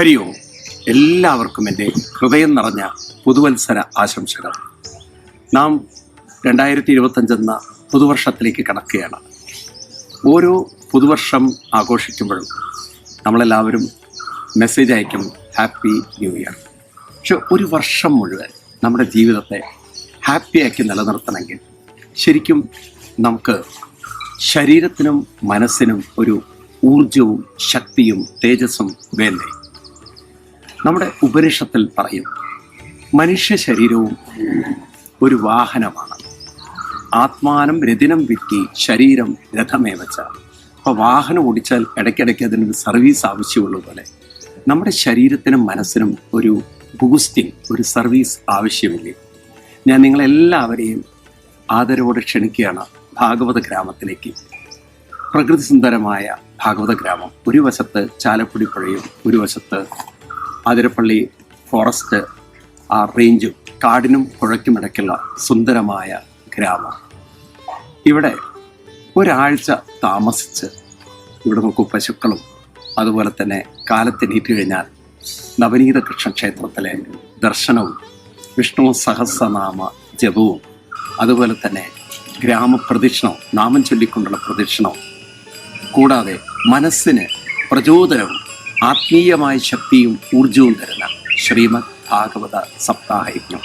ഹരി ഓം. എല്ലാവർക്കും എൻ്റെ ഹൃദയം നിറഞ്ഞ പുതുവത്സര ആശംസകൾ. നാം 2025 എന്ന പുതുവർഷത്തിലേക്ക് കടക്കുകയാണ്. ഓരോ പുതുവർഷം ആഘോഷിക്കുമ്പോഴും നമ്മളെല്ലാവരും മെസ്സേജ് അയക്കും, ഹാപ്പി ന്യൂ ഇയർ. പക്ഷെ ഒരു വർഷം മുഴുവൻ നമ്മുടെ ജീവിതത്തെ ഹാപ്പിയാക്കി നിലനിർത്തണമെങ്കിൽ ശരിക്കും നമുക്ക് ശരീരത്തിനും മനസ്സിനും ഒരു ഊർജവും ശക്തിയും തേജസ്സും വേണ്ടേ? നമ്മുടെ ഉപനിഷത്തിൽ പറയും, മനുഷ്യ ശരീരവും ഒരു വാഹനമാണ്. ആത്മാനം രഥിനം വിറ്റി ശരീരം രഥമേ വെച്ച. അപ്പോൾ വാഹനം ഓടിച്ചാൽ ഇടയ്ക്കിടയ്ക്ക് അതിനൊരു സർവീസ് ആവശ്യമുള്ള പോലെ നമ്മുടെ ശരീരത്തിനും മനസ്സിനും ഒരു ബൂസ്റ്റിംഗ്, ഒരു സർവീസ് ആവശ്യമില്ലേ? ഞാൻ നിങ്ങളെല്ലാവരെയും ആദരവോടെ ക്ഷണിക്കുകയാണ് ഭാഗവത ഗ്രാമത്തിലേക്ക്. പ്രകൃതി സുന്ദരമായ ഭാഗവത ഗ്രാമം. ഒരു വശത്ത് ചാലക്കുടി പുഴയും ഒരു വശത്ത് അതിരപ്പള്ളി ഫോറസ്റ്റ് ആ റേഞ്ചും കാടിനും പുഴയ്ക്കുമിടയ്ക്കുള്ള സുന്ദരമായ ഗ്രാമം. ഇവിടെ ഒരാഴ്ച താമസിച്ച് ഇവിടെ നമുക്ക് പശുക്കളും അതുപോലെ തന്നെ കാലത്തെണീറ്റ് കഴിഞ്ഞാൽ നവനീത കൃഷ്ണക്ഷേത്രത്തിലെ ദർശനവും വിഷ്ണു സഹസ്രനാമ ജപവും അതുപോലെ തന്നെ ഗ്രാമപ്രദക്ഷിണവും നാമം ചൊല്ലിക്കൊണ്ടുള്ള പ്രദക്ഷിണവും കൂടാതെ മനസ്സിന് പ്രചോദനവും ആത്മീയമായ ശക്തിയും ഊർജവും തരുന്ന ശ്രീമദ് ഭാഗവത സപ്താഹയജ്ഞം.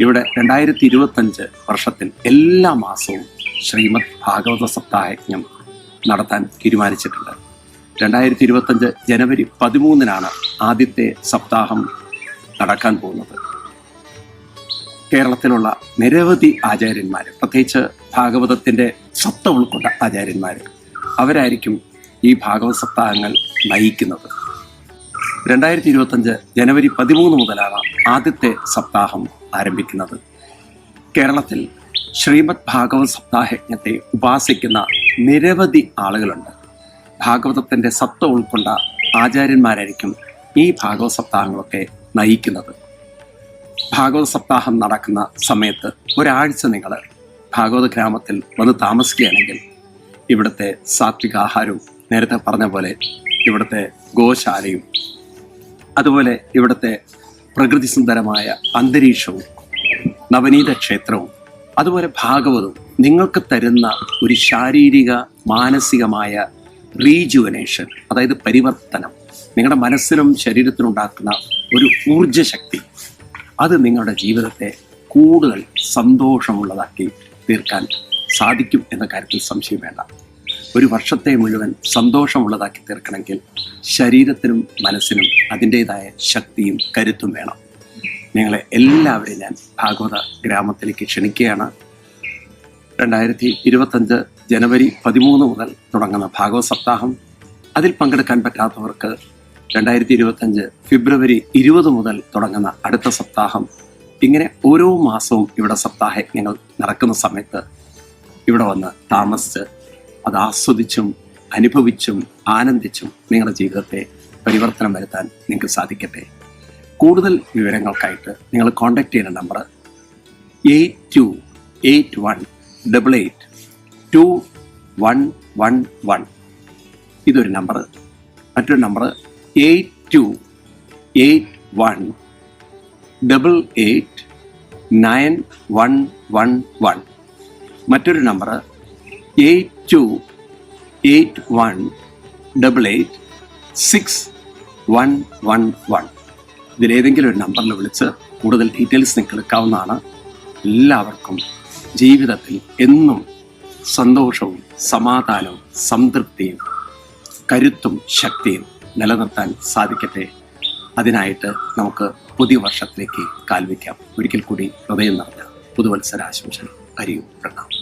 ഇവിടെ 2025 വർഷത്തിൽ എല്ലാ മാസവും ശ്രീമദ് ഭാഗവത സപ്താഹയജ്ഞം നടത്താൻ തീരുമാനിച്ചിട്ടുണ്ട്. 2025 ജനുവരി 13 ആദ്യത്തെ സപ്താഹം നടക്കാൻ പോകുന്നത്. കേരളത്തിലുള്ള നിരവധി ആചാര്യന്മാർ, പ്രത്യേകിച്ച് ഭാഗവതത്തിൻ്റെ സത്ത ഉൾക്കൊണ്ട ആചാര്യന്മാർ, അവരായിരിക്കും ഈ ഭാഗവത സപ്താഹങ്ങൾ നയിക്കുന്നത്. 2025 ജനുവരി 13 മുതലാണ് ആദ്യത്തെ സപ്താഹം ആരംഭിക്കുന്നത്. കേരളത്തിൽ ശ്രീമദ് ഭാഗവത സപ്താഹയജ്ഞത്തെ ഉപാസിക്കുന്ന നിരവധി ആളുകളുണ്ട്. ഭാഗവതത്തിൻ്റെ സത്ത ഉൾക്കൊണ്ട ആചാര്യന്മാരായിരിക്കും ഈ ഭാഗവത സപ്താഹങ്ങളൊക്കെ നയിക്കുന്നത്. ഭാഗവത സപ്താഹം നടക്കുന്ന സമയത്ത് ഒരാഴ്ച നിങ്ങൾ ഭാഗവത ഗ്രാമത്തിൽ വന്ന് താമസിക്കുകയാണെങ്കിൽ ഇവിടുത്തെ സാത്വിക ആഹാരവും നേരത്തെ പറഞ്ഞ പോലെ ഇവിടുത്തെ ഗോശാലയും അതുപോലെ ഇവിടുത്തെ പ്രകൃതി സുന്ദരമായ അന്തരീക്ഷവും നവനീത ക്ഷേത്രവും അതുപോലെ ഭാഗവതവും നിങ്ങൾക്ക് തരുന്ന ഒരു ശാരീരിക മാനസികമായ റീജുവനേഷൻ, അതായത് പരിവർത്തനം, നിങ്ങളുടെ മനസ്സിനും ശരീരത്തിനും ഉണ്ടാക്കുന്ന ഒരു ഊർജ്ജശക്തി, അത് നിങ്ങളുടെ ജീവിതത്തെ കൂടുതൽ സന്തോഷമുള്ളതാക്കി തീർക്കാൻ സാധിക്കും എന്ന കാര്യത്തിൽ സംശയം വേണ്ട. ഒരു വർഷത്തെ മുഴുവൻ സന്തോഷമുള്ളതാക്കി തീർക്കണമെങ്കിൽ ശരീരത്തിനും മനസ്സിനും അതിൻ്റേതായ ശക്തിയും കരുത്തും വേണം. നിങ്ങളെ എല്ലാവരെയും ഞാൻ ഭാഗവത ഗ്രാമത്തിലേക്ക് ക്ഷണിക്കുകയാണ്. 2025 ജനുവരി 13 മുതൽ തുടങ്ങുന്ന ഭാഗവത സപ്താഹം, അതിൽ പങ്കെടുക്കാൻ പറ്റാത്തവർക്ക് 2025 ഫെബ്രുവരി 20 മുതൽ തുടങ്ങുന്ന അടുത്ത സപ്താഹം, ഇങ്ങനെ ഓരോ മാസവും ഇവിടെ സപ്താഹയജ്ഞങ്ങൾ നടക്കുന്ന സമയത്ത് ഇവിടെ വന്ന് താമസിച്ച് അത് ആസ്വദിച്ചും അനുഭവിച്ചും ആനന്ദിച്ചും നിങ്ങളുടെ ജീവിതത്തെ പരിവർത്തനം വരുത്താൻ നിങ്ങൾക്ക് സാധിക്കട്ടെ. കൂടുതൽ വിവരങ്ങൾക്കായിട്ട് നിങ്ങൾ കോൺടാക്ട് ചെയ്യുന്ന നമ്പർ 8281882111. ഇതൊരു നമ്പർ. മറ്റൊരു നമ്പർ 8281889111. മറ്റൊരു നമ്പർ 8281886111. ഇതിലേതെങ്കിലും ഒരു നമ്പറിൽ വിളിച്ച് കൂടുതൽ ഡീറ്റെയിൽസ് നിങ്ങൾക്ക് എടുക്കാവുന്നതാണ്. എല്ലാവർക്കും ജീവിതത്തിൽ എന്നും സന്തോഷവും സമാധാനവും സംതൃപ്തിയും കരുത്തും ശക്തിയും നിലനിർത്താൻ സാധിക്കട്ടെ. അതിനായിട്ട് നമുക്ക് പുതിയ വർഷത്തിലേക്ക് കാൽവയ്ക്കാം. ഒരിക്കൽ കൂടി ഹൃദയം നിറഞ്ഞ പുതുവത്സരാശംസകൾ. ഹരി ഓം. പ്രണാമം.